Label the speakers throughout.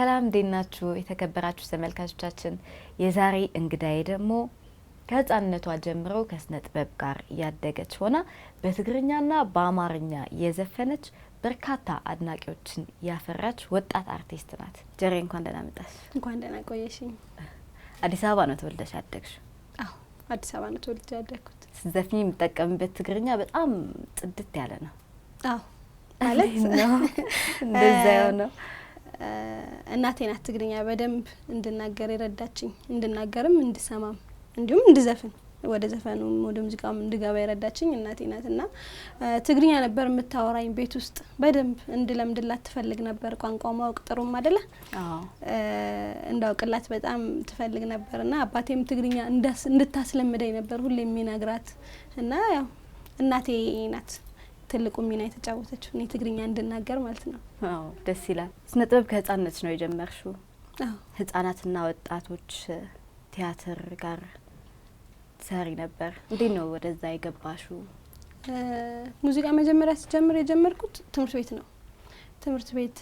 Speaker 1: ሰላም ደናችሁ የተከበራችሁ ተመልካቾቻችን የዛሬ እንግዳዬ ደግሞ ከህፃንነቷ ጀምሮ ከስነ ጥበብ ጋር ያደገች ሆና በትግርኛና በአማርኛ የዘፈነች በርካታ አድናቂዎችን ያፈራች ወጣት አርቲስት ናት። ጀሬ እንኳን ደህና መጣሽ።
Speaker 2: እንኳን ደህና ቆየሽኝ።
Speaker 1: አዲስ አበባ ነው ተወልደሽ ያደግሽ?
Speaker 2: አዎ አዲስ አበባ ነው ተወልጄ ያደግኩት።
Speaker 1: ስትዘፍኚ የምትጠቀምበት ትግርኛ በጣም ጽድት ያለ ነው።
Speaker 2: አዎ ማለት ነው
Speaker 1: እንደዛ ነው።
Speaker 2: እናቴ ናት ትግርኛ በደንብ እንድናገር የረዳችኝ፣ እንድናገርም እንድሰማም እንዲሁም እንድዘፍን ወደ ዘፈኑም ወደ ሙዚቃም እንድገባ የረዳችኝ እናቴ ናትና ትግርኛ ነበር የምታወራኝ ቤት ውስጥ በደንብ እንድለምድላት ትፈልግ ነበር። ቋንቋ ማወቅ ጥሩም አይደለ? አዎ እንዳውቅላት በጣም ትፈልግ ነበርና አባቴም ትግርኛ እንድታስለምደኝ ነበር ሁሌ የሚነግራት እና ያው እናቴ ናት ትልቁ ሚና የተጫወተችው እኔ ትግርኛ እንድናገር ማለት ነው።
Speaker 1: አዎ ደስ ይላል። ስነ ጥበብ ከህፃንነት ነው የጀመርሽው?
Speaker 2: አዎ
Speaker 1: ህፃናትና ወጣቶች ቲያትር ጋር ሰሪ ነበር። እንዴት ነው ወደዛ የገባሽው?
Speaker 2: ሙዚቃ መጀመሪያ ሲጀምር የጀመርኩት ትምህርት ቤት ነው። ትምህርት ቤት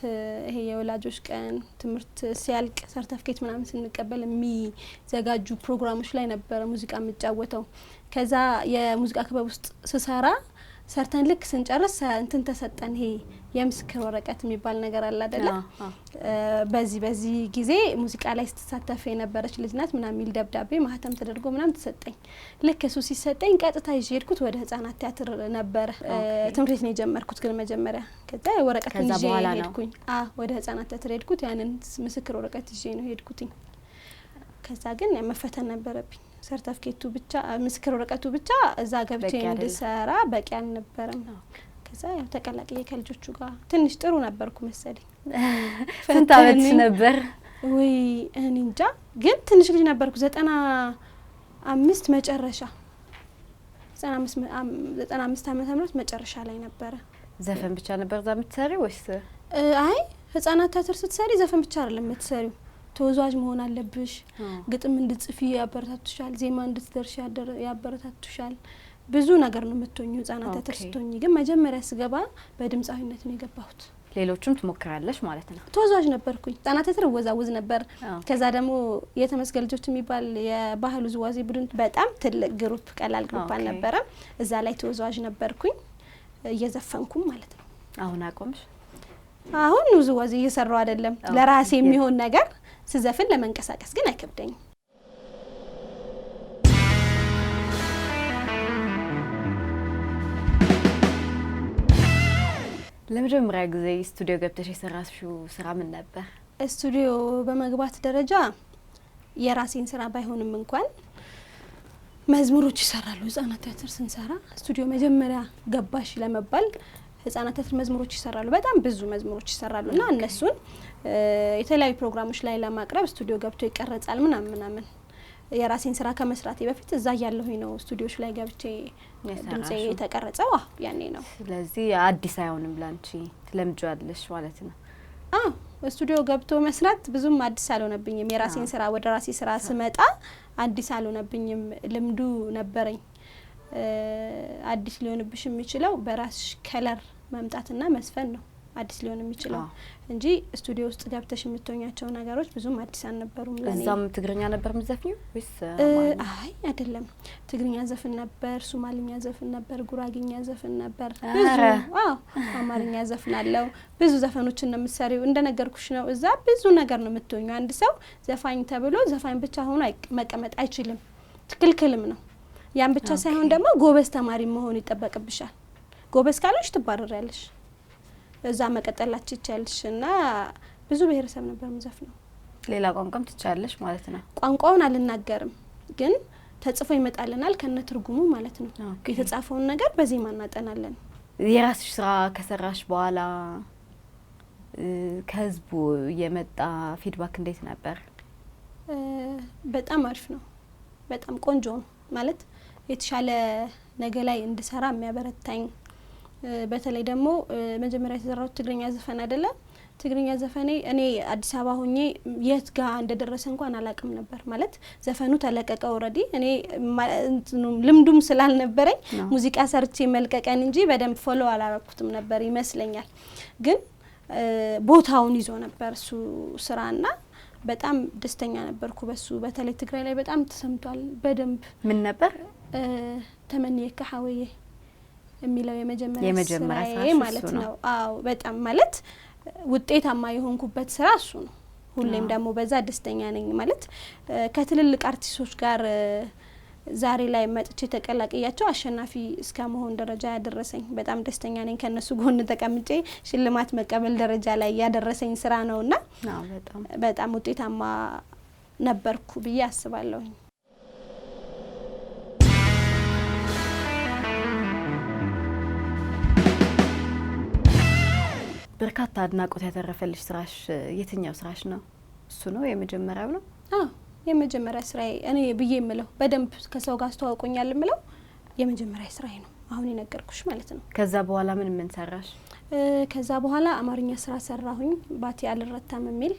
Speaker 2: ይሄ የወላጆች ቀን ትምህርት ሲያልቅ ሰርቲፊኬት ምናምን ስንቀበል የሚዘጋጁ ፕሮግራሞች ላይ ነበረ ሙዚቃ የምጫወተው። ከዛ የሙዚቃ ክበብ ውስጥ ስሰራ ሰርተን ልክ ስንጨርስ እንትን ተሰጠን። ይሄ የምስክር ወረቀት የሚባል ነገር አለ አይደለ? በዚህ ጊዜ ሙዚቃ ላይ ስትሳተፍ የነበረች ልጅ ናት ምናምን የሚል ደብዳቤ ማህተም ተደርጎ ምናምን ተሰጠኝ። ልክ እሱ ሲሰጠኝ ቀጥታ ይዤ ሄድኩት ወደ ህፃናት ቲያትር ነበረ። ትምህርት ቤት ነው የጀመርኩት ግን መጀመሪያ። ከዛ ወረቀቱን ይዤ ሄድኩኝ። ወደ ህፃናት ቲያትር ሄድኩት። ያንን ምስክር ወረቀት ይዤ ነው ሄድኩትኝ። ከዛ ግን መፈተን ነበረብኝ። ሰርቲፊኬቱ ብቻ ምስክር ወረቀቱ ብቻ እዛ ገብቼ እንድሰራ በቂ አልነበረም። ከዛ ያው ተቀላቅዬ ከልጆቹ ጋር ትንሽ ጥሩ ነበርኩ መሰለኝ።
Speaker 1: ስንት አመት ነበር?
Speaker 2: ወይ እኔ እንጃ ግን ትንሽ ልጅ ነበርኩ። 95 መጨረሻ 95 ዓመተ ምህረት መጨረሻ ላይ ነበረ።
Speaker 1: ዘፈን ብቻ ነበር እዛ የምትሰሪው ወይስ?
Speaker 2: አይ ህፃናት ቲያትር ስትሰሪ ዘፈን ብቻ አይደለም የምትሰሪው፣ ተወዛዋዥ መሆን አለብሽ። ግጥም እንድትጽፊ ያበረታቱሻል፣ ዜማ እንድትደርሽ ያበረታቱሻል። ብዙ ነገር ነው የምትሆኚ ህፃናት ቲያትር ስትሆኚ። ግን መጀመሪያ ስገባ በድምጻዊነት ነው የገባሁት።
Speaker 1: ሌሎችም ትሞክራለሽ ማለት ነው?
Speaker 2: ተወዛዋዥ ነበርኩኝ። ህፃናት ቲያትር እወዛውዝ ነበር። ከዛ ደግሞ የተመስገን ልጆች የሚባል የባህል ውዝዋዜ ቡድን በጣም ትልቅ ግሩፕ ቀላል ግሩፕ አልነበረም። እዛ ላይ ተወዛዋዥ ነበርኩኝ እየዘፈንኩም ማለት ነው።
Speaker 1: አሁን አቆምሽ?
Speaker 2: አሁን ውዝዋዜ እየሰራው አይደለም። ለራሴ የሚሆን ነገር ስዘፍን ለመንቀሳቀስ ግን አይከብደኝም።
Speaker 1: ለመጀመሪያ ጊዜ ስቱዲዮ ገብተሽ የሰራሽው ስራ ምን ነበር?
Speaker 2: ስቱዲዮ በመግባት ደረጃ የራሴን ስራ ባይሆንም እንኳን መዝሙሮች ይሰራሉ። ህፃናት ቲያትር ስንሰራ ስቱዲዮ መጀመሪያ ገባሽ ለመባል ህፃናት ቲያትር መዝሙሮች ይሰራሉ። በጣም ብዙ መዝሙሮች ይሰራሉና እነሱን የተለያዩ ፕሮግራሞች ላይ ለማቅረብ ስቱዲዮ ገብቶ ይቀረጻል ምናምን። የራሴን ስራ ከመስራቴ በፊት እዛ ያለሁኝ ነው ስቱዲዮች ላይ ገብቼ ድምጼ የተቀረጸው ያኔ ነው።
Speaker 1: ስለዚህ አዲስ አይሆንም ላንቺ፣ ትለምጃለሽ ማለት ነው?
Speaker 2: ስቱዲዮ ገብቶ መስራት ብዙም አዲስ አልሆነብኝም። የራሴን ስራ ወደ ራሴ ስራ ስመጣ አዲስ አልሆነብኝም፣ ልምዱ ነበረኝ። አዲስ ሊሆንብሽ የሚችለው በራስሽ ከለር መምጣትና መስፈን ነው አዲስ ሊሆን የሚችለው እንጂ ስቱዲዮ ውስጥ ገብተሽ የምትሆኛቸው ነገሮች ብዙም አዲስ አልነበሩም ለኔ።
Speaker 1: እዛም ትግርኛ ነበር የምትዘፍኚው ወይስ?
Speaker 2: አይ አይደለም፣ ትግርኛ ዘፍን ነበር፣ ሶማሊኛ ዘፍን ነበር፣ ጉራጌኛ ዘፍን ነበር፣ አማርኛ ዘፍናለሁ። ብዙ ዘፈኖችን ነው የምትሰሪው። እንደነገርኩሽ ነው እዛ ብዙ ነገር ነው የምትሆኚው። አንድ ሰው ዘፋኝ ተብሎ ዘፋኝ ብቻ ሆኖ መቀመጥ አይችልም፣ ትክልክልም ነው። ያን ብቻ ሳይሆን ደግሞ ጎበዝ ተማሪ መሆን ይጠበቅብሻል። ጎበዝ ካልሆንሽ ትባረሪያለሽ። እዛ መቀጠላችሁ ይቻልሽ እና ብዙ ብሔረሰብ ነበር ምዘፍነው።
Speaker 1: ሌላ ቋንቋም ትቻለሽ ማለት ነው?
Speaker 2: ቋንቋውን አልናገርም ግን ተጽፎ ይመጣልናል ከነ ትርጉሙ ማለት ነው። የተጻፈውን ነገር በዜማ እናጠናለን።
Speaker 1: የራስሽ ስራ ከሰራሽ በኋላ ከህዝቡ የመጣ ፊድባክ እንዴት ነበር?
Speaker 2: በጣም አሪፍ ነው። በጣም ቆንጆ ነው ማለት የተሻለ ነገር ላይ እንድሰራ የሚያበረታኝ። በተለይ ደግሞ መጀመሪያ የተሰራሁት ትግርኛ ዘፈን አይደለ? ትግርኛ ዘፈኔ እኔ አዲስ አበባ ሆኜ የት ጋር እንደደረሰ እንኳን አላቅም ነበር። ማለት ዘፈኑ ተለቀቀ ኦሬዲ እኔ ልምዱም ስላልነበረኝ ሙዚቃ ሰርቼ መልቀቀን እንጂ በደንብ ፎሎ አላረኩትም ነበር ይመስለኛል። ግን ቦታውን ይዞ ነበር እሱ ስራና በጣም ደስተኛ ነበርኩ በሱ በተለይ ትግራይ ላይ በጣም ተሰምቷል በደንብ
Speaker 1: ምን ነበር
Speaker 2: ተመንየከ ሐወየ የሚለው የመጀመሪያ ስራዬ ማለት ነው አዎ በጣም ማለት ውጤታማ የሆንኩበት ስራ እሱ ነው ሁሌም ደግሞ በዛ ደስተኛ ነኝ ማለት ከትልልቅ አርቲስቶች ጋር ዛሬ ላይ መጥቼ ተቀላቀያቸው አሸናፊ እስከ መሆን ደረጃ ያደረሰኝ በጣም ደስተኛ ነኝ ከነሱ ጎን ተቀምጬ ሽልማት መቀበል ደረጃ ላይ ያደረሰኝ ስራ ነውና በጣም ውጤታማ ነበርኩ ብዬ አስባለሁ
Speaker 1: በርካታ አድናቆት ያተረፈልሽ ስራሽ የትኛው ስራሽ ነው እሱ ነው የመጀመሪያው ነው
Speaker 2: የመጀመሪያ ስራዬ እኔ ብዬ ምለው በደንብ ከሰው ጋር አስተዋውቆኛል ምለው የመጀመሪያ ስራዬ ነው አሁን የነገርኩሽ ማለት ነው
Speaker 1: ከዛ በኋላ ምን ሰራሽ
Speaker 2: ከዛ በኋላ አማርኛ ስራ ሰራሁኝ ባቲ አልረታም የሚል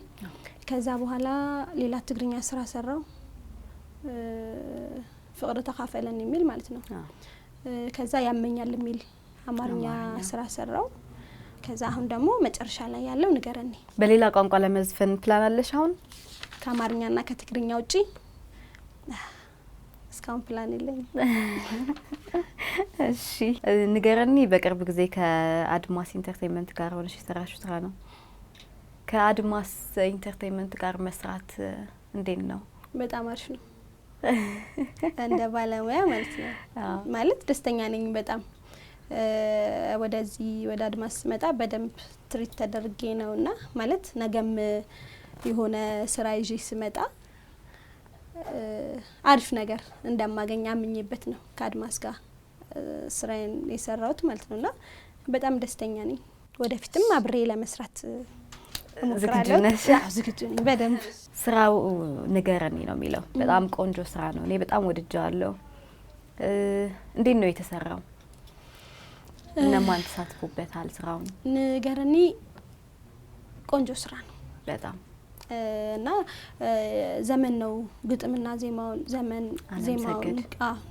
Speaker 2: ከዛ በኋላ ሌላ ትግርኛ ስራ ሰራው ፍቅር ተካፈለን የሚል ማለት ነው ከዛ ያመኛል የሚል አማርኛ ስራ ሰራው ከዛ አሁን ደግሞ መጨረሻ ላይ ያለው ንገረኒ
Speaker 1: በሌላ ቋንቋ ለመዝፈን ፕላን አለሽ አሁን
Speaker 2: ከአማርኛና ከትግርኛ ውጪ እስካሁን ፕላን የለኝም
Speaker 1: እሺ ንገረኒ በቅርብ ጊዜ ከአድማስ ኢንተርቴይንመንት ጋር ሆነሽ የሰራሽው ስራ ነው ከአድማስ ኢንተርቴይንመንት ጋር መስራት እንዴት ነው
Speaker 2: በጣም አሪፍ ነው እንደ ባለሙያ ማለት ነው ማለት ደስተኛ ነኝ በጣም ወደዚህ ወደ አድማስ መጣ በደንብ ትሪት ተደርጌ ነውና ማለት ነገም የሆነ ስራ ይዤ ስመጣ አሪፍ ነገር እንደማገኝ አምኜበት ነው ከአድማስ ጋር ስራዬን የሰራሁት ማለት ነውና በጣም ደስተኛ ነኝ ወደፊትም አብሬ ለመስራት ዝግጁ ነኝ በደንብ
Speaker 1: ስራው ንገረኒ ነው የሚለው በጣም ቆንጆ ስራ ነው እኔ በጣም ወድጃለሁ እንዴት ነው የተሰራው እነማን ተሳትፎበታል ስራውን
Speaker 2: ንገረኒ ቆንጆ ስራ ነው
Speaker 1: በጣም
Speaker 2: እና ዘመን ነው ግጥምና ዜማውን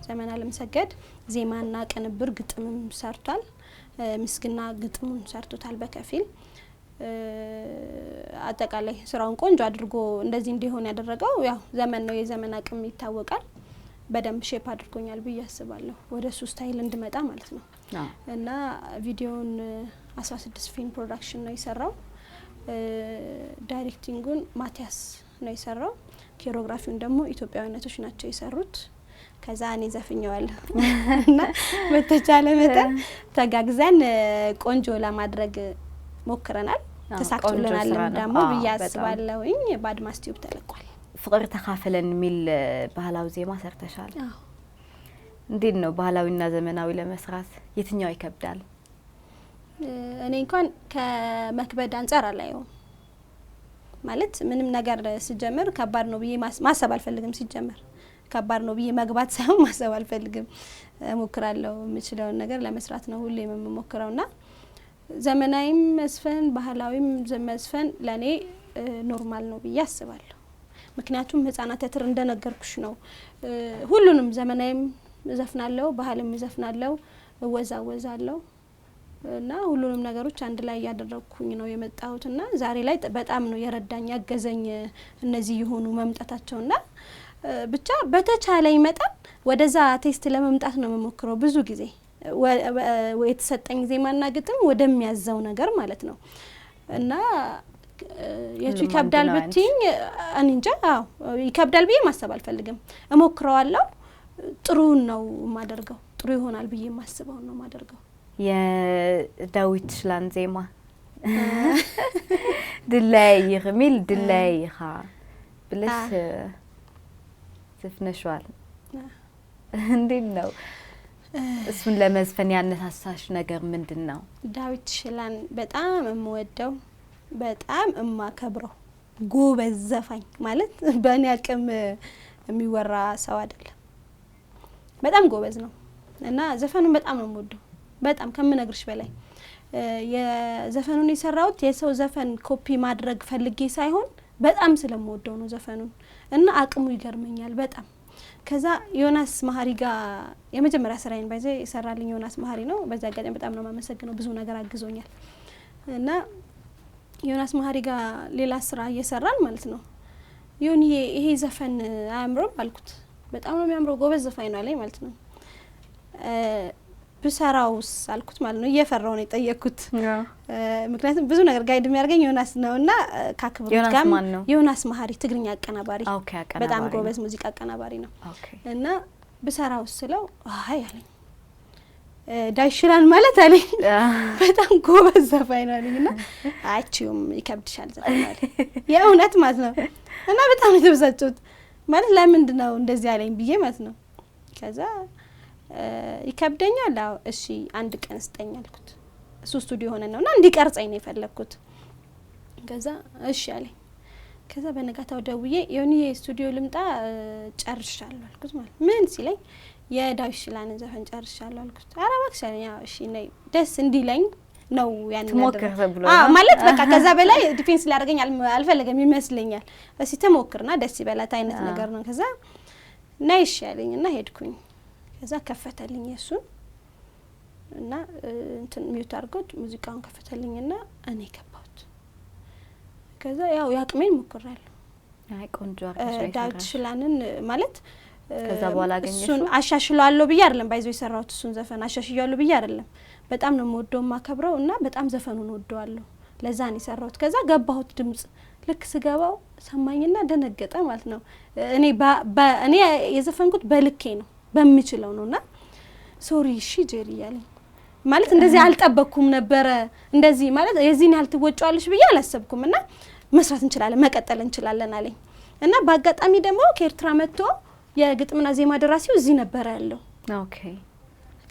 Speaker 2: ዘመን አለምሰገድ ዜማና ቅንብር ግጥምም ሰርቷል ምስግና ግጥሙን ሰርቶታል በከፊል አጠቃላይ ስራውን ቆንጆ አድርጎ እንደዚህ እንዲሆን ያደረገው ያው ዘመን ነው የዘመን አቅም ይታወቃል በደንብ ሼፕ አድርጎኛል ብዬ አስባለሁ ወደ ሱ ስታይል እንድመጣ ማለት ነው እና ቪዲዮውን 16 ፊልም ፕሮዳክሽን ነው የሰራው ዳይሬክቲንጉን ማቲያስ ነው የሰራው ኮሪዮግራፊውን ደግሞ ኢትዮጵያዊነቶች ናቸው የሰሩት ከዛ እኔ ዘፍኛለሁ እና በተቻለ መጠን ተጋግዘን ቆንጆ ለማድረግ ሞክረናል ተሳክቶልናል ደግሞ ብዬ አስባለሁኝ በአድማስ ቲዩብ ተለቋል
Speaker 1: ፍቅር ተካፈለን የሚል ባህላዊ ዜማ ሰርተሻል እንዴት ነው ባህላዊና ዘመናዊ ለመስራት የትኛው ይከብዳል
Speaker 2: እኔ እንኳን ከመክበድ አንፃር አላየው ማለት ምንም ነገር ሲጀመር ከባድ ነው ብዬ ማሰብ አልፈልግም ሲጀመር ከባድ ነው ብዬ መግባት ሳይሆን ማሰብ አልፈልግም ሞክራለሁ የምችለው ነገር ለመስራት ነው ሁሌ የምሞክረውና ዘመናዊም መስፈን ባህላዊም መስፈን ለኔ ኖርማል ነው ብዬ አስባለሁ ምክንያቱም ህፃናት ተትር እንደነገርኩሽ ነው ሁሉንም ዘመናዊም ዘፍናለሁ ባህልም ዘፍናለሁ ወዛወዛለሁ እና ሁሉንም ነገሮች አንድ ላይ ያደረኩኝ ነው የመጣሁትና ዛሬ ላይ በጣም ነው የረዳኝ ያገዘኝ እነዚህ የሆኑ መምጣታቸውና ብቻ በተቻለኝ መጠን ወደዛ ቴስት ለመምጣት ነው የምሞክረው ብዙ ጊዜ የተሰጠኝ ዜማና ግጥም ወደሚያዘው ነገር ማለት ነው እና የቱ ይከብዳል ብትኝ እንጃ ይከብዳል ብዬ ማሰብ አልፈልግም እሞክረዋለሁ ጥሩ ነው ማደርገው ጥሩ ይሆናል ብዬ ማስበው ነው ማደርገው
Speaker 1: የዳዊት ሽላን ዜማ ድላይ ይርሚል ድላይ ይኻ ብለሽ ዘፍነሽዋል እንዴት ነው እሱን ለመዝፈን ያነሳሳሽ ነገር ምንድነው
Speaker 2: ዳዊት ሽላን በጣም እምወደው በጣም እማከብረው ጎበዝ ዘፋኝ ማለት በእኔ አቅም የሚወራ ሰው አይደለም በጣም ጎበዝ ነው እና ዘፈኑን በጣም ነው የምወደው በጣም ከምነግርሽ በላይ የዘፈኑን የሰራውት የሰው ዘፈን ኮፒ ማድረግ ፈልጌ ሳይሆን በጣም ስለምወደው ነው ዘፈኑን እና አቅሙ ይገርመኛል በጣም ከዛ ዮናስ ማህሪ ጋር የመጀመሪያ ስራዬን ባይዘ ይሰራልኝ ዮናስ ማህሪ ነው በዛ አጋጣሚ በጣም ነው ማመሰግነው ብዙ ነገር አግዞኛል እና ዮናስ መሀሪ ጋር ሌላ ስራ እየሰራን ማለት ነው። ዮኒ ይሄ ዘፈን አያምርም አልኩት። በጣም ነው የሚያምረው ጎበዝ ዘፋኝ ነው አለኝ ማለት ነው። ብሰራውስ አልኩት ማለት ነው። እየፈራው ነው የጠየቅኩት። ምክንያቱም ብዙ ነገር ጋይድ የሚያርገኝ ዮናስ ነውና ካክብሩት ጋር ዮናስ መሀሪ ትግርኛ አቀናባሪ በጣም ጎበዝ ሙዚቃ አቀናባሪ ነው። እና ብሰራውስ ስለው አይ አለኝ ዳይሽላን ማለት አለኝ በጣም ጎበዝ ዘፋኝ ነው አለኝና አይቺውም ይከብድሻል ዘፋኝ አለኝ የእውነት ማለት ነው። እና በጣም የተበሳጨሁት ማለት ለምንድን ነው እንደዚህ አለኝ ብዬ ማለት ነው። ከዛ ይከብደኛል አዎ እሺ አንድ ቀን ስጠኝ አልኩት። እሱ ስቱዲዮ ሆነና እንዲቀርጸኝ ነው የፈለኩት። ከዛ እሺ አለኝ። ከዛ በነጋታው ደውዬ ዮኒ ስቱዲዮ ልምጣ ጨርሻለሁ አልኩት ማለት ምን ሲለኝ የዳዊሽላን ዘፈን ጨርሻለሁ አልኩት። ኧረ እባክሽ ያው እሺ ነይ ደስ እንዲለኝ ነው ያን ነገር ማለት በቃ ከዛ በላይ ዲፌንስ ሊያደርገኝ አልፈለገም ይመስለኛል። እሺ ተሞክርና ደስ ይበላት አይነት ነገር ነው። ከዛ ነይ እሺ ያለኝና ሄድኩኝ። ከዛ ከፈተልኝ እሱን እና እንትን ሚውት አድርጎት ሙዚቃውን ከፈተልኝና እኔ ገባሁት። ከዛ ያው ያቅሜን ሞክራለሁ።
Speaker 1: አይ ቆንጆ አርገሽ
Speaker 2: ዳዊሽላንን ማለት
Speaker 1: ከዛ በኋላ አገኘሽው
Speaker 2: እሱን አሻሽሏለሁ ብዬ አይደለም ባይዘው የሰራሁት እሱን ዘፈን አሻሽያለሁ ብዬ አይደለም። በጣም ነው የምወደው ማከብረው እና በጣም ዘፈኑን ወደዋለሁ። ለዛ ነው የሰራሁት። ከዛ ገባሁት ድምጽ ልክ ስገባው ሰማኝና ደነገጠ ማለት ነው። እኔ የዘፈንኩት በልኬ ነው በሚችለው ነውና ሶሪ እሺ ጄሪ ያለኝ ማለት እንደዚህ አልጠበቅኩም ነበረ። እንደዚህ ማለት የዚህን ያህል ትወጫዋለሽ ብዬ አላሰብኩም። እና መስራት እንችላለን መቀጠል እንችላለን አለኝ። እና በአጋጣሚ ደግሞ ከኤርትራ መጥቶ የግጥምና ዜማ ደራሲው እዚህ ነበር ያለው።
Speaker 1: ኦኬ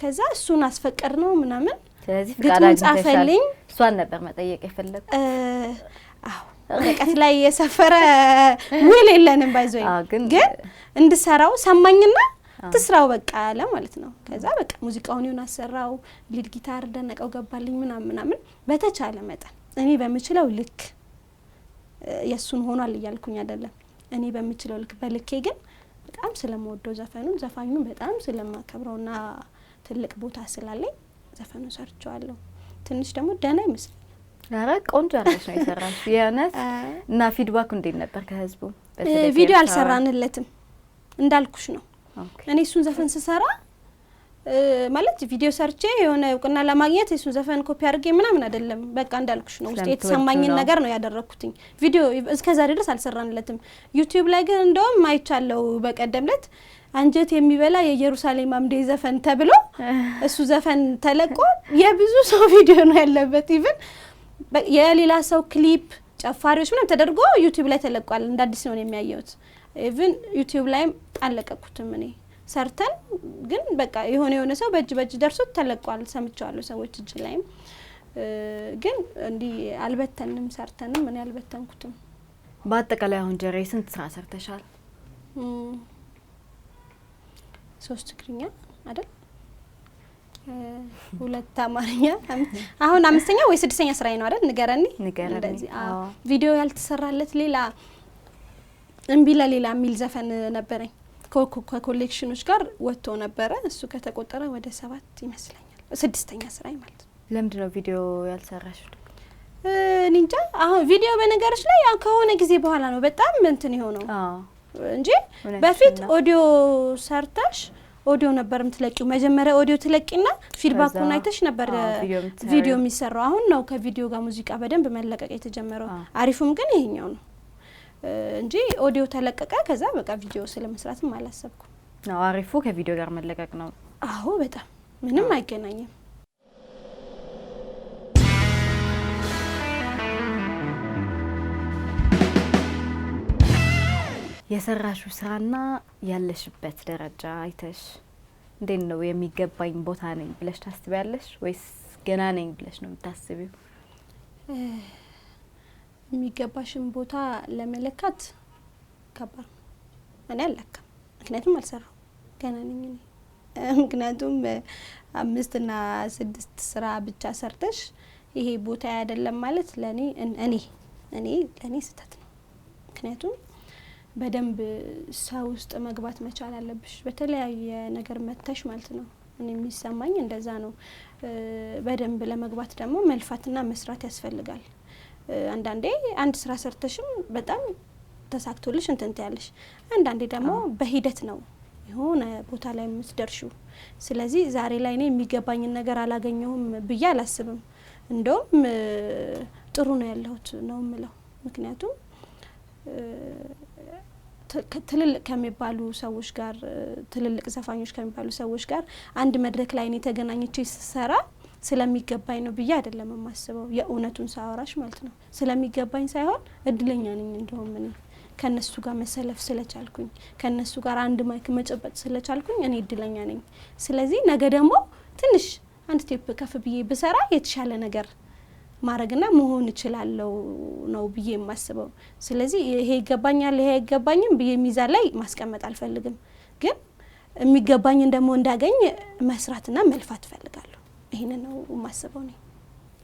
Speaker 1: ከዛ
Speaker 2: እሱን አስፈቀድ ነው ምናምን
Speaker 1: ስለዚህ ፍቃድ ጻፈልኝ። እሷን ነበር መጠየቅ የፈለኩት።
Speaker 2: አዎ ወረቀት ላይ የሰፈረ ውል የለንም ባይዘው ግን እንድሰራው ሰማኝና ትስራው በቃ አለ ማለት ነው። ከዛ በቃ ሙዚቃውን ይሁን አሰራው ሊድ ጊታር ደነቀው ገባልኝ ምናምን በተቻለ መጠን እኔ በምችለው ልክ የሱን ሆኗል እያልኩኝ አይደለም። እኔ በምችለው ልክ በልኬ ግን በጣም ስለምወደው ዘፋኙን በጣም ስለማከብረውና ትልቅ ቦታ ስላለኝ ዘፈኑን ሰርቻለሁ። ትንሽ ደግሞ ደና ይመስል
Speaker 1: ኧረ ቆንጆ አርገሽ ነው የሰራሽ የእውነት። እና ፊድባክ እንዴት ነበር ከህዝቡ?
Speaker 2: ቪዲዮ አልሰራንለትም እንዳልኩሽ ነው። እኔ እሱን ዘፈን ስሰራ ማለት ቪዲዮ ሰርቼ የሆነ እውቅና ለማግኘት እሱን ዘፈን ኮፒ አድርጌ ምናምን አይደለም። በቃ እንዳልኩሽ ነው ውስጥ የተሰማኝን ነገር ነው ያደረኩትኝ። ቪዲዮ እስከዛሬ ድረስ አልሰራንለትም። ዩቲዩብ ላይ ግን እንደውም አይቻለው በቀደምለት አንጀት የሚበላ የኢየሩሳሌም አምዴ ዘፈን ተብሎ እሱ ዘፈን ተለቆ የብዙ ሰው ቪዲዮ ነው ያለበት። ኢቭን የሌላ ሰው ክሊፕ ጨፋሪዎች ምንም ተደርጎ ዩቲዩብ ላይ ተለቋል። እንደ አዲስ ነው የሚያየውት። ኢቭን ዩቲዩብ ላይም አለቀኩትም እኔ ሰርተን ግን በቃ የሆነ ሰው በእጅ ደርሶት ተለቋል። ሰምቻለሁ ሰዎች እጅ ላይም ግን እንዲ አልበተንም ሰርተንም እኔ አልበተንኩትም።
Speaker 1: በአጠቃላይ አሁን ጀሬ ስንት ስራ ሰርተሻል?
Speaker 2: 3 ትግርኛ አይደል? 2 አማርኛ አሁን 5ኛ ወይ 6ኛ ስራዬ ነው አይደል? ንገረኒ እንደዚህ ቪዲዮ ያልተሰራለት ሌላ እምቢላ ሌላ ሚል ዘፈን ነበረኝ ከኮሌክሽኖች ጋር ወጥቶ ነበረ። እሱ ከተቆጠረ ወደ 7 ይመስለኛል 6ኛ ስራዬ ማለት ነው።
Speaker 1: ለምንድን ነው ቪዲዮ ያልሰራሽው?
Speaker 2: እንጃ አሁን ቪዲዮ በነገርሽ ላይ ያው ከሆነ ጊዜ በኋላ ነው በጣም እንትን ይሆነው እንጂ በፊት ኦዲዮ ሰርተሽ ኦዲዮ ነበር ምትለቂው። መጀመሪያ ኦዲዮ ትለቂና ፊድባኩን አይተሽ ነበር ቪዲዮ የሚሰራው። አሁን ነው ከቪዲዮ ጋር ሙዚቃ በደንብ መለቀቅ የተጀመረው። አሪፉም ግን ይሄኛው ነው እንጂ ኦዲዮ ተለቀቀ ከዛ በቃ ቪዲዮ ስለመስራትም አላሰብኩም።
Speaker 1: ነው አሪፉ ከቪዲዮ ጋር መለቀቅ ነው።
Speaker 2: አዎ በጣም ምንም አይገናኝም።
Speaker 1: የሰራሹ ስራና ያለሽበት ደረጃ አይተሽ እንዴት ነው የሚገባኝ ቦታ ነኝ ብለሽ ታስቢያለሽ ወይስ ገና ነኝ ብለሽ ነው የምታስቢው?
Speaker 2: የሚገባሽን ቦታ ለመለካት ከባድ ነው። እኔ አልለካም ምክንያቱም አልሰራው ገና ነኝ እኔ። ምክንያቱም 5 እና 6 ስራ ብቻ ሰርተሽ ይሄ ቦታ አይደለም ማለት ለኔ ለኔ ስህተት ነው። ምክንያቱም በደንብ ሰው ውስጥ መግባት መቻል አለብሽ በተለያየ ነገር መተሽ ማለት ነው። እኔ የሚሰማኝ እንደዛ ነው። በደንብ ለመግባት ደግሞ መልፋትና መስራት ያስፈልጋል። አንዳንዴ አንድ ስራ ሰርተሽም በጣም ተሳክቶልሽ እንትን ትያለሽ አንዳንዴ ደግሞ በሂደት ነው የሆነ ቦታ ላይ የምትደርሺው ስለዚህ ዛሬ ላይ እኔ የሚገባኝን ነገር አላገኘሁም ብዬ አላስብም እንደውም ጥሩ ነው ያለሁት ነው የምለው ምክንያቱም ትልልቅ ከሚባሉ ሰዎች ጋር ትልልቅ ዘፋኞች ከሚባሉ ሰዎች ጋር አንድ መድረክ ላይ እኔ ተገናኝቼ ስሰራ ስለሚገባኝ ነው ብዬ አይደለም የማስበው የእውነቱን ሳወራሽ ማለት ነው ስለሚገባኝ ሳይሆን እድለኛ ነኝ እንደውም እኔ ከነሱ ጋር መሰለፍ ስለቻልኩኝ ከነሱ ጋር አንድ ማይክ መጨበጥ ስለቻልኩኝ እኔ እድለኛ ነኝ ስለዚህ ነገ ደግሞ ትንሽ አንድ ስቴፕ ከፍ ብዬ ብሰራ የተሻለ ነገር ማረግና መሆን እችላለሁ ነው ብዬ የማስበው ስለዚህ ይሄ ይገባኛል ይሄ አይገባኝም ብዬ ሚዛን ላይ ማስቀመጥ አልፈልግም ግን የሚገባኝን ደግሞ እንዳገኝ መስራትና መልፋት ፈልጋለሁ ይሄን ነው የማስበው ነኝ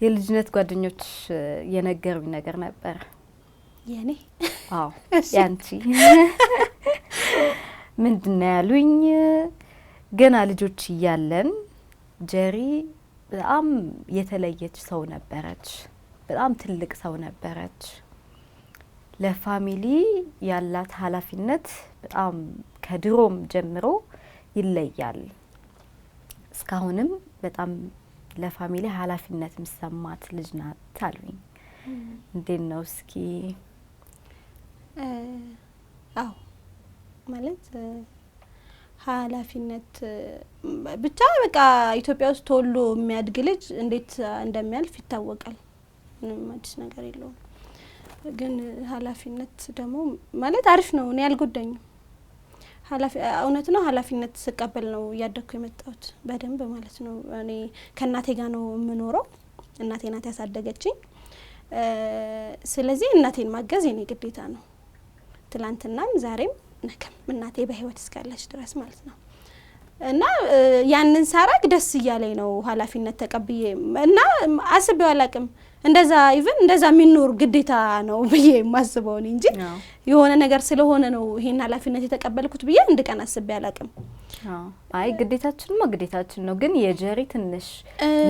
Speaker 1: የልጅነት ጓደኞች የነገሩኝ ነገር ነበር
Speaker 2: የኔ
Speaker 1: አዎ ያንቺ ምንድነው ያሉኝ ገና ልጆች እያለን ጀሪ በጣም የተለየች ሰው ነበረች በጣም ትልቅ ሰው ነበረች ለፋሚሊ ያላት ኃላፊነት በጣም ከድሮም ጀምሮ ይለያል እስካሁንም በጣም ለፋሚሊ ኃላፊነት የሚሰማት ልጅ ናት አሉኝ እንዴት ነው እስኪ
Speaker 2: አዎ ማለት ኃላፊነት ብቻ በቃ ኢትዮጵያ ውስጥ ተወልዶ የሚያድግ ልጅ እንዴት እንደሚያልፍ ይታወቃል ምንም አዲስ ነገር የለውም ግን ኃላፊነት ደግሞ ማለት አሪፍ ነው እኔ አልጎዳኝም እውነት ነው ኃላፊነት ስቀበል ነው ያደኩ የመጣሁት በደንብ ማለት ነው እኔ ከእናቴ ጋር ነው የምኖረው እናቴ ናት ያሳደገችኝ ስለዚህ እናቴን ማገዝ የኔ ግዴታ ነው ትላንትናም ዛሬም ነገም እናቴ በህይወት እስካለች ድረስ ማለት ነው እና ያንን ሳራግ ደስ እያለኝ ነው ኃላፊነት ተቀብዬ እና አስቤው አላቅም እንደዛ ኢቭን እንደዛ የሚኖር ግዴታ ነው ብዬ ማስበው እንጂ የሆነ ነገር ስለሆነ ነው ይሄን ኃላፊነት የተቀበልኩት ብዬ አንድ ቀን አስቤ አላቅም
Speaker 1: አይ ግዴታችን ነው ግን የጀሪ ትንሽ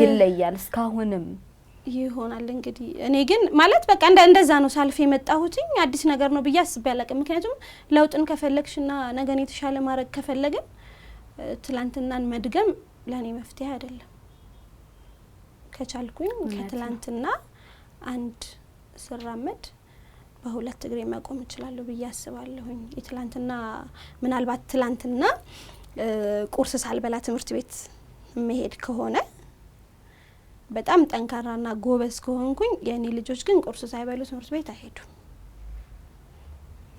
Speaker 1: ይለያል እስካሁንም
Speaker 2: ይሆናል እንግዲህ እኔ ግን ማለት በቃ እንደዛ ነው ሳልፍ የመጣሁትኝ አዲስ ነገር ነው ብዬ አስቤ አላቅም ምክንያቱም ለውጥን ከፈለግሽና ነገን የተሻለ ማድረግ ከፈለግን ትላንትናን መድገም ለኔ መፍትሄ አይደለም ከቻልኩኝ ከትላንትና አንድ ስራመድ በሁለት እግሬ መቆም እችላለሁ ብዬ አስባለሁኝ የትላንትና ምናልባት ትላንትና ቁርስ ሳልበላ ትምህርት ቤት መሄድ ከሆነ በጣም ጠንካራና ጎበዝ ከሆንኩኝ የኔ ልጆች ግን ቁርስ ሳይበሉ ትምህርት ቤት አይሄዱም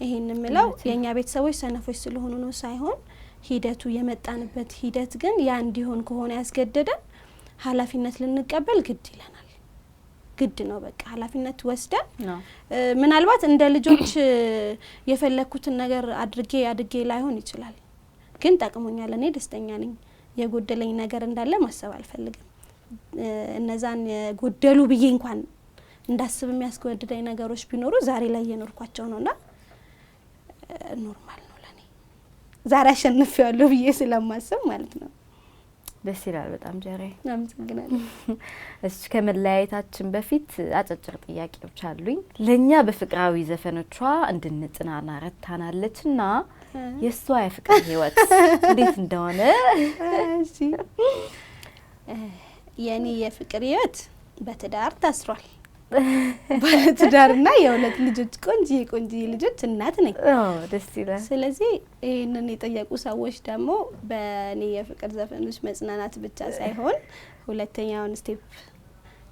Speaker 2: ይሄን ምለው የኛ ቤተሰቦች ሰነፎች ስለሆኑ ነው ሳይሆን ሂደቱ የመጣንበት ሂደት ግን ያ እንዲሆን ከሆነ ያስገደደን ኃላፊነት ልንቀበል ግድ ይለናል ግድ ነው በቃ ኃላፊነት ወስደን ምናልባት እንደ ልጆች የፈለኩትን ነገር አድርጌ ላይሆን ይችላል ግን ጠቅሞኛል እኔ ደስተኛ ነኝ የጎደለኝ ነገር እንዳለ ማሰብ አልፈልግም እነዛን ጎደሉ ብዬ እንኳን እንዳስብ የሚያስገድደኝ ነገሮች ቢኖሩ ዛሬ ላይ የኖርኳቸው ነውና ኖርማል ነው ለኔ ዛሬ አሸንፌዋለሁ ብዬ ስለማስብ ማለት ነው
Speaker 1: ደስ ይላል በጣም ጀሪ
Speaker 2: አመሰግናለሁ
Speaker 1: እሺ ከመለያየታችን በፊት አጭር ጥያቄዎች አሉኝ ለኛ በፍቅራዊ ዘፈኖቿ እንድንጽናና ረታናለችና የሷ የፍቅር ህይወት እንዴት እንደሆነ
Speaker 2: እሺ የኔ የፍቅር ህይወት በትዳር ታስሯል ባለትዳርና የሁለት ልጆች ቆንጆ ልጆች እናት ነኝ
Speaker 1: ደስ ይላል
Speaker 2: ስለዚህ ይሄንን የጠየቁ ሰዎች ደግሞ በኔ የፍቅር ዘፈኖች መጽናናት ብቻ ሳይሆን ሁለተኛውን ስቴፕ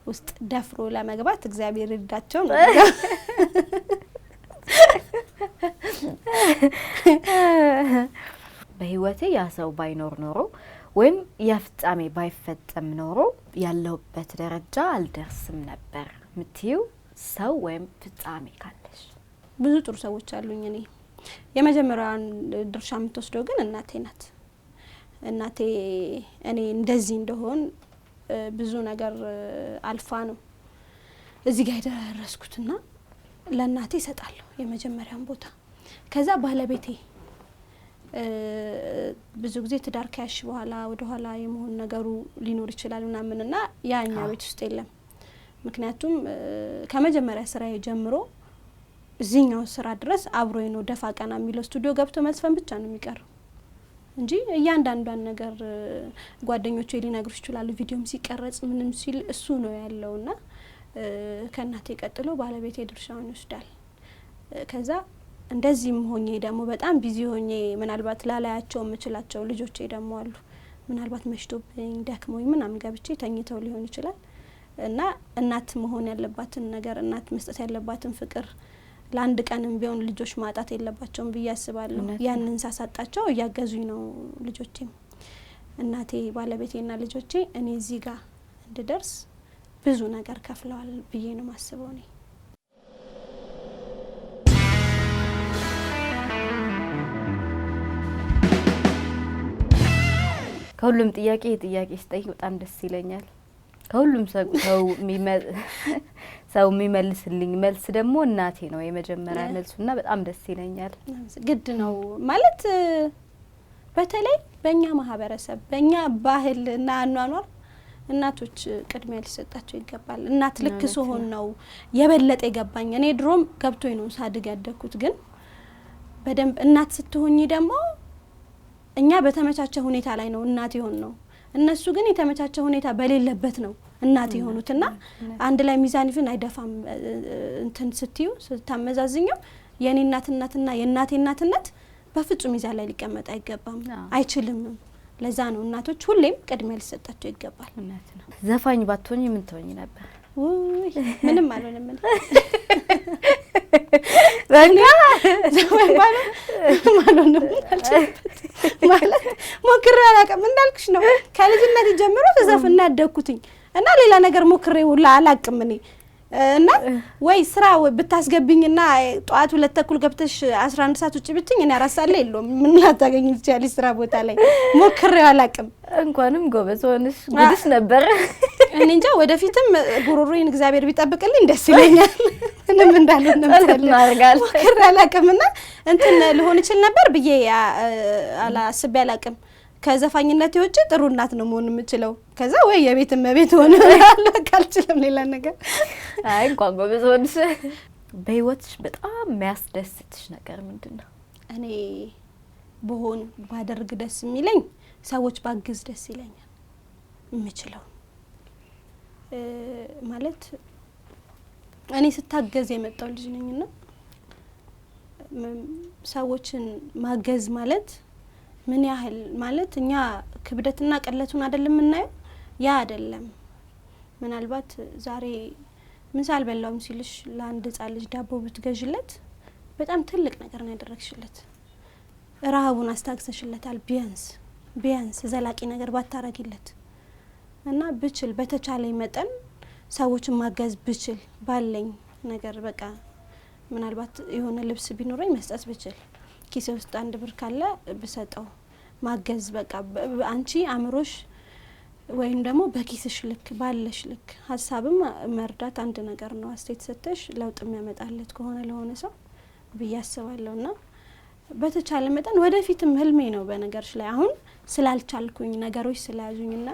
Speaker 2: ውስጥ ደፍሮ ለመግባት እግዚአብሔር ይርዳቸው ነው
Speaker 1: በህይወቴ ያ ሰው ባይኖር ኖሮ ወይም ያፍጻሜ ባይፈጸም ኖሮ ያለውበት ደረጃ አልደርስም ነበር ምትዩ ሰው ወይም ፍጻሜ ካለሽ
Speaker 2: ብዙ ጥሩ ሰዎች አሉኝ እኔ የመጀመሪያውን ድርሻ የምትወስደው ግን እናቴ ናት እናቴ እኔ እንደዚህ እንደሆን ብዙ ነገር አልፋ ነው እዚህ ጋር ደረስኩትና ለእናቴ እሰጣለሁ የመጀመሪያውን ቦታ ከዛ ባለቤቴ ብዙ ጊዜ ትዳር ከያሽ በኋላ ወደ ኋላ የመሆን ነገሩ ሊኖር ይችላል ምናምንና ያኛ ቤት ውስጥ የለም ምክንያቱም ከመጀመሪያ ስራዬ ጀምሮ እዚህኛው ስራ ድረስ አብሮኝ ነው ደፋ ቀና የሚለው ስቱዲዮ ገብቶ መስፈን ብቻ ነው የሚቀረው እንጂ እያንዳንዷን ነገር ጓደኞቼ ሊነግሩሽ ይችላሉ። ቪዲዮም ሲቀረጽ ምንም ሲል እሱ ነው ያለውና ከእናቴ ቀጥሎ ባለቤቴ ድርሻውን ይወስዳል። ከዛ እንደዚህም ሆኜ ደግሞ በጣም ቢዚ ሆኜ ምናልባት ላላያቸው የምችላቸው ልጆቼ ደግሞ አሉ። ምናልባት መሽቶብኝ ደክሞኝ ምናምን ገብቼ ተኝተው ሊሆን ይችላል እና እናት መሆን ያለባትን ነገር እናት መስጠት ያለባትን ፍቅር ለአንድ ቀንም ቢሆን ልጆች ማጣት የለባቸውም ብዬ አስባለሁ። ያንን ሳሳጣቸው እያገዙኝ ነው ልጆቼም። እናቴ ባለቤቴና ልጆቼ እኔ እዚህ ጋር እንድደርስ ብዙ ነገር ከፍለዋል ብዬ ነው ማስበው እኔ።
Speaker 1: ከሁሉም ጥያቄ ስጠይቅ በጣም ደስ ይለኛል። ከሁሉም ሰው የሚመልስልኝ መልስ ደግሞ እናቴ ነው የመጀመሪያ መልሱና በጣም ደስ ይለኛል።
Speaker 2: ግድ ነው ማለት በተለይ በእኛ ማህበረሰብ በእኛ ባህልና አኗኗር እናቶች ቅድሚያ ሊሰጣቸው ይገባል። እናት ልክ ሲሆን ነው የበለጠ ይገባኝ። እኔ ድሮም ገብቶኝ ነው ሳድግ ያደኩት፣ ግን በደንብ እናት ስትሆኚ ደግሞ እኛ በተመቻቸ ሁኔታ ላይ ነው እናት ይሆን ነው፣ እነሱ ግን የተመቻቸ ሁኔታ በሌለበት ነው እናት የሆኑትና አንድ ላይ ሚዛን ይፍን አይደፋም። እንትን ስትዩ ስታመዛዝኘው የኔ እናትነትና የእናቴ እናትነት በፍጹም ሚዛን ላይ ሊቀመጥ አይገባም፣ አይችልም። ለዛ ነው እናቶች ሁሌም ቅድሚያ ሊሰጣቸው ይገባል።
Speaker 1: እናት ነው። ዘፋኝ ባትሆኚ ምን ትሆኚ ነበር?
Speaker 2: ውይ ምንም አልሆንም።
Speaker 1: በቃ
Speaker 2: ዘፋኝ ማለት ማለት ሞክሬ አላውቅም። እንዳልኩሽ ነው ከልጅነት ጀምሮ ተዘፍና ያደኩትኝ እና ሌላ ነገር ሞክሬ ሁላ አላውቅም እኔ እና ወይ ስራ ብታስገብኝና ጧት 2 ተኩል ገብተሽ 11 ሰዓት ውጪ ብትኝ እኔ 4 ሰዓት ላይ የለውም ምን ላታገኝ ትችያለሽ ስራ ቦታ ላይ ሞክሬው አላውቅም።
Speaker 1: እንኳንም ጎበዝ ሆነሽ ጉድሽ ነበር።
Speaker 2: እኔ እንጃ ወደፊትም ጉሮሮዬን እግዚአብሔር ቢጠብቅልኝ ደስ ይለኛል። ምንም እንዳልሆነ
Speaker 1: እናርጋለን።
Speaker 2: ሞክሬ አላውቅምና እንትን ልሆን ይችል ነበር ብዬ አላስቤ አላውቅም። ከዘፋኝነት ውጪ ጥሩ እናት ነው መሆን የምችለው። ከዛ ወይ የቤት እመቤት ሆነ ካልችልም ሌላ ነገር።
Speaker 1: አይ እንኳን ጎበዝ ሆንሽ። በህይወትሽ በጣም የሚያስደስትሽ ነገር ምንድነው?
Speaker 2: እኔ በሆን ባደርግ ደስ የሚለኝ ሰዎች ባግዝ ደስ ይለኛል። የምችለው ማለት እኔ ስታገዝ የመጣው ልጅ ነኝና ሰዎችን ማገዝ ማለት ምን ያህል ማለት እኛ ክብደትና ቀለቱን አይደለም እናየው፣ ያ አይደለም። ምናልባት ዛሬ ምሳል በላውም ሲልሽ ለአንድ ህጻን ልጅ ዳቦ ብትገዥለት በጣም ትልቅ ነገር ነው ያደረግሽለት። ረሃቡን አስታግሰሽለታል። ቢያንስ ዘላቂ ነገር ባታረጊለት እና ብችል በተቻለኝ መጠን ሰዎችን ማገዝ ብችል ባለኝ ነገር በቃ ምናልባት የሆነ ልብስ ቢኖረኝ መስጠት ብችል ኪሴ ውስጥ 1 ብር ካለ ብሰጠው ማገዝ በቃ አንቺ አምሮሽ ወይም ደግሞ በኪስሽ ልክ ባለሽ ልክ ሀሳብም መርዳት አንድ ነገር ነው። አስተያየት ሰጥተሽ ለውጥ የሚያመጣለት ከሆነ ለሆነ ሰው ብዬ አስባለሁና በተቻለ መጠን ወደፊትም ህልሜ ነው። በነገርሽ ላይ አሁን ስላልቻልኩኝ ነገሮች ስለያዙኝና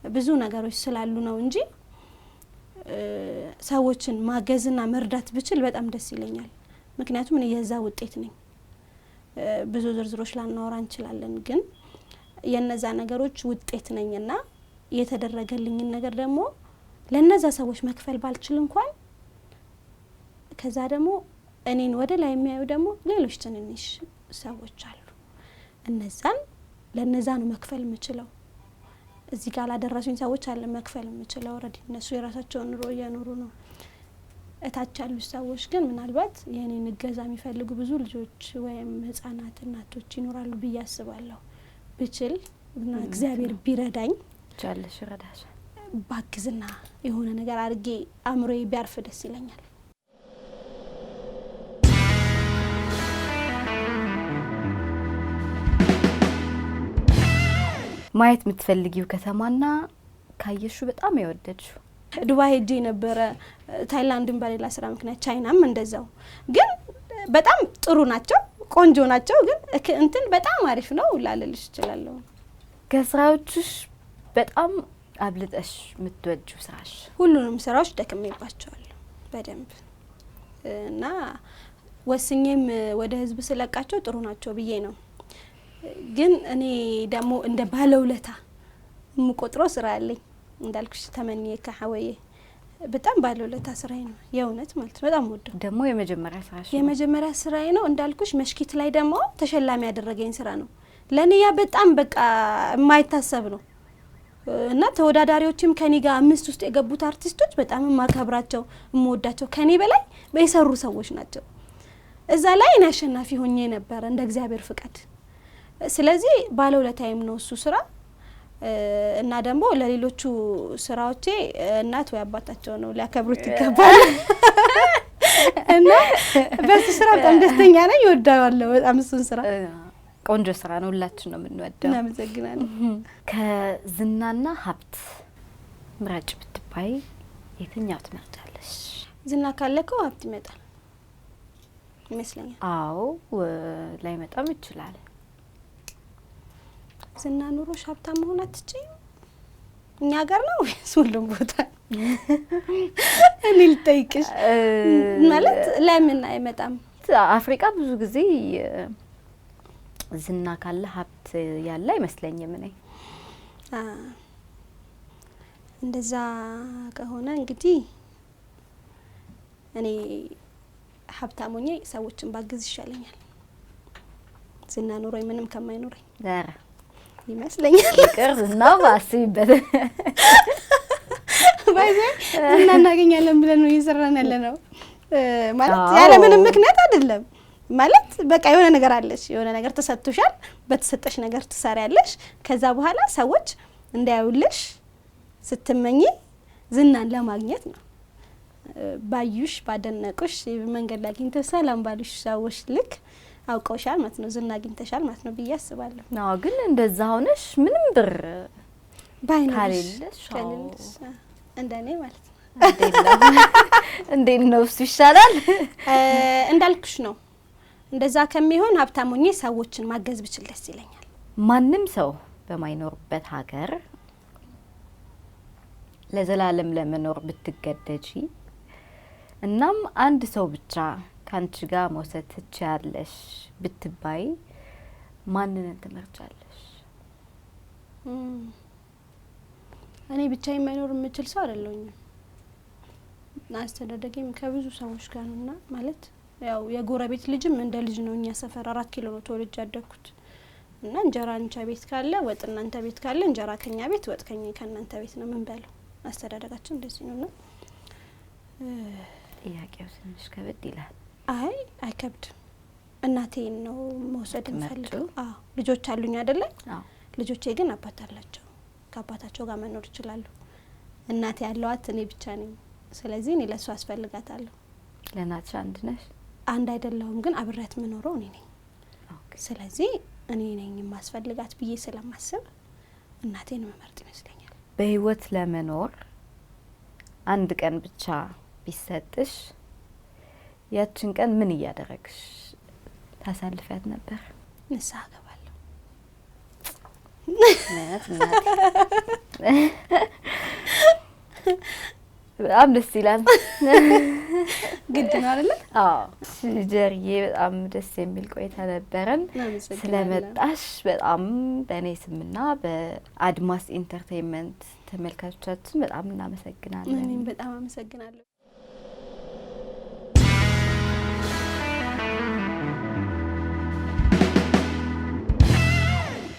Speaker 2: ብዙ ነገሮች ስላሉ ነው እንጂ ሰዎችን ማገዝና መርዳት ብችል በጣም ደስ ይለኛል። ምክንያቱም እኔ የዛ ውጤት ነኝ። ብዙ ዝርዝሮች ላናወራ እንችላለን፣ ግን የነዛ ነገሮች ውጤት ነኝና የተደረገልኝን ነገር ደግሞ ለነዛ ሰዎች መክፈል ባልችል እንኳን ከዛ ደግሞ እኔን ወደ ላይ የሚያዩ ደግሞ ሌሎች ትንንሽ ሰዎች አሉ። እነዛን ለነዛ ነው መክፈል የምችለው። እዚህ ጋር ላደረሱኝ ሰዎች አለ መክፈል የምችለው። ኦሬዲ እነሱ የራሳቸውን ኑሮ እየኖሩ ነው። እታች ያሉ ሰዎች ግን ምናልባት የኔን እገዛ የሚፈልጉ ብዙ ልጆች ወይም ህጻናት እናቶች ይኖራሉ ብዬ አስባለሁ። ብችል እና እግዚአብሔር ቢረዳኝ
Speaker 1: ቻለሽ ረዳሽ
Speaker 2: ባግዝና የሆነ ነገር አድርጌ አእምሮዬ ቢያርፍ ደስ ይለኛል።
Speaker 1: ማየት የምትፈልጊው ከተማና ካየሽው በጣም የወደድሽው?
Speaker 2: ዱባይ ሄጄ ነበረ፣ ታይላንድን በሌላ ስራ ምክንያት፣ ቻይናም እንደዛው። ግን በጣም ጥሩ ናቸው፣ ቆንጆ ናቸው። ግን እንትን በጣም አሪፍ ነው ላለልሽ እችላለሁ።
Speaker 1: ከስራዎችሽ በጣም አብልጠሽ የምትወጂው ስራሽ?
Speaker 2: ሁሉንም ስራዎች ደክሜባቸዋለሁ በደንብ እና ወስኜም ወደ ህዝብ ስለቃቸው ጥሩ ናቸው ብዬ ነው። ግን እኔ ደግሞ እንደ ባለውለታ የምቆጥረው ስራ አለኝ እንዳልኩሽ ተመኒዬ ከሐወዬ በጣም ባለውለታ ስራዬ ነው የእውነት ማለት ነው። በጣም ወደው
Speaker 1: ደግሞ የመጀመሪያ ስራሽ
Speaker 2: የመጀመሪያ ስራዬ ነው እንዳልኩሽ መሽኪት ላይ ደግሞ ተሸላሚ ያደረገኝ ስራ ነው። ለኔ ያ በጣም በቃ የማይታሰብ ነው እና ተወዳዳሪዎችም ከኔ ጋር 5 ውስጥ የገቡት አርቲስቶች በጣም ማከብራቸው የምወዳቸው ከኔ በላይ በየሰሩ ሰዎች ናቸው። እዛ ላይ እኔ አሸናፊ ሆኜ ነበር እንደ እግዚአብሔር ፍቃድ። ስለዚህ ባለውለታዬም ነው እሱ ስራ እና ደግሞ ለሌሎቹ ስራዎቼ እናት ወይ አባታቸው ነው ሊያከብሩት ይገባል እና በሱ ስራ በጣም ደስተኛ ነኝ። እወዳለሁ በጣም እሱን ስራ።
Speaker 1: ቆንጆ ስራ ነው፣ ሁላችን ነው የምንወደው።
Speaker 2: እናመሰግናለን።
Speaker 1: ከዝናና ሀብት ምረጭ ብትባይ የትኛው ትመርጫለሽ?
Speaker 2: ዝና ካለከው ሀብት ይመጣል ይመስለኛል።
Speaker 1: አዎ ላይመጣም ይችላል።
Speaker 2: ዝና ኑሮሽ ሀብታም መሆን አትችይም? እኛ ጋር ነው ወይስ ሁሉም ቦታ? እኔ ልጠይቅሽ ማለት ለምን አይመጣም?
Speaker 1: አፍሪካ ብዙ ጊዜ ዝና ካለ ሀብት ያለ አይመስለኝም እኔ።
Speaker 2: እንደዛ ከሆነ እንግዲህ እኔ ሀብታም ሆኜ ሰዎችን ባግዝ ይሻለኛል ዝና ኑሮኝ ምንም ከማይኖረኝ ይመስለኛል።
Speaker 1: ይቅር ዝና ባስይበት
Speaker 2: ባይዘ ዝና እናገኛለን ብለን ነው እየሰራን ያለነው ማለት ያለ ምንም ምክንያት አይደለም። ማለት በቃ የሆነ ነገር አለሽ፣ የሆነ ነገር ተሰጥቶሻል፣ በተሰጠሽ ነገር ትሰሪያለሽ። ከዛ በኋላ ሰዎች እንዳያዩልሽ ስትመኚ ዝናን ለማግኘት ነው። ባዩሽ ባደነቁሽ መንገድ ላይ አግኝተው ሰላም ባሉሽ ሰዎች ልክ አውቀውሻል ማለት ነው፣ ዝና አግኝተሻል ማለት ነው ብዬ አስባለሁ።
Speaker 1: አዎ ግን እንደዛ ሆነሽ ምንም ብር
Speaker 2: ባይኖርሽ
Speaker 1: ካሌለሽ
Speaker 2: እንደኔ ማለት ነው
Speaker 1: እንዴት ነው እሱ ይሻላል?
Speaker 2: እንዳልኩሽ ነው። እንደዛ ከሚሆን ሀብታም ሆኜ ሰዎችን ማገዝ ብችል ደስ ይለኛል።
Speaker 1: ማንም ሰው በማይኖርበት ሀገር ለዘላለም ለመኖር ብትገደጂ እናም አንድ ሰው ብቻ ካንቺ ጋር መውሰድ ትችያለሽ ብትባይ ማንን ትመርጫለሽ?
Speaker 2: እኔ ብቻዬን መኖር የምችል ሰው አይደለሁኝም። አስተዳደጌም ከብዙ ሰዎች ጋር ነውና ማለት ያው የጎረቤት ልጅም እንደ ልጅ ነው። እኛ ሰፈር 4 ኪሎ ነው ተወልጄ ያደግኩት እና እንጀራ አንቺ ቤት ካለ ወጥ እናንተ ቤት ካለ እንጀራ ከኛ ቤት ወጥ ከእናንተ ቤት ነው ምን በለው። አስተዳደጋችን እንደዚህ ነውና
Speaker 1: ጥያቄው ትንሽ ከበድ ይላል።
Speaker 2: አይ አይከብድም። እናቴን ነው መውሰድ እንፈልገው። አዎ ልጆች አሉኝ አይደለ?
Speaker 1: አዎ
Speaker 2: ልጆቼ ግን አባት አላቸው። ከአባታቸው ጋር መኖር ይችላሉ። እናቴ ያለዋት እኔ ብቻ ነኝ። ስለዚህ እኔ ለሷ አስፈልጋታለሁ።
Speaker 1: ለናትሽ አንድ ነሽ?
Speaker 2: አንድ አይደለሁም ግን አብሬያት መኖረው እኔ ነኝ።
Speaker 1: ኦኬ
Speaker 2: ስለዚህ እኔ ነኝ ማስፈልጋት ብዬ ስለማስብ እናቴን መመርጥ ይመስለኛል።
Speaker 1: በህይወት ለመኖር አንድ ቀን ብቻ ቢሰጥሽ ያችን ቀን ምን እያደረግሽ ታሳልፊያት ነበር?
Speaker 2: ንስሐ ገባለሁ።
Speaker 1: በጣም ደስ ይላል።
Speaker 2: ግድ ነው አይደለ?
Speaker 1: አዎ ጀርዬ በጣም ደስ የሚል ቆይታ ነበረን። ስለመጣሽ በጣም በእኔ ስምና በአድማስ ኢንተርቴይንመንት ተመልካቾቻችን በጣም እናመሰግናለን።
Speaker 2: እኔም በጣም አመሰግናለሁ።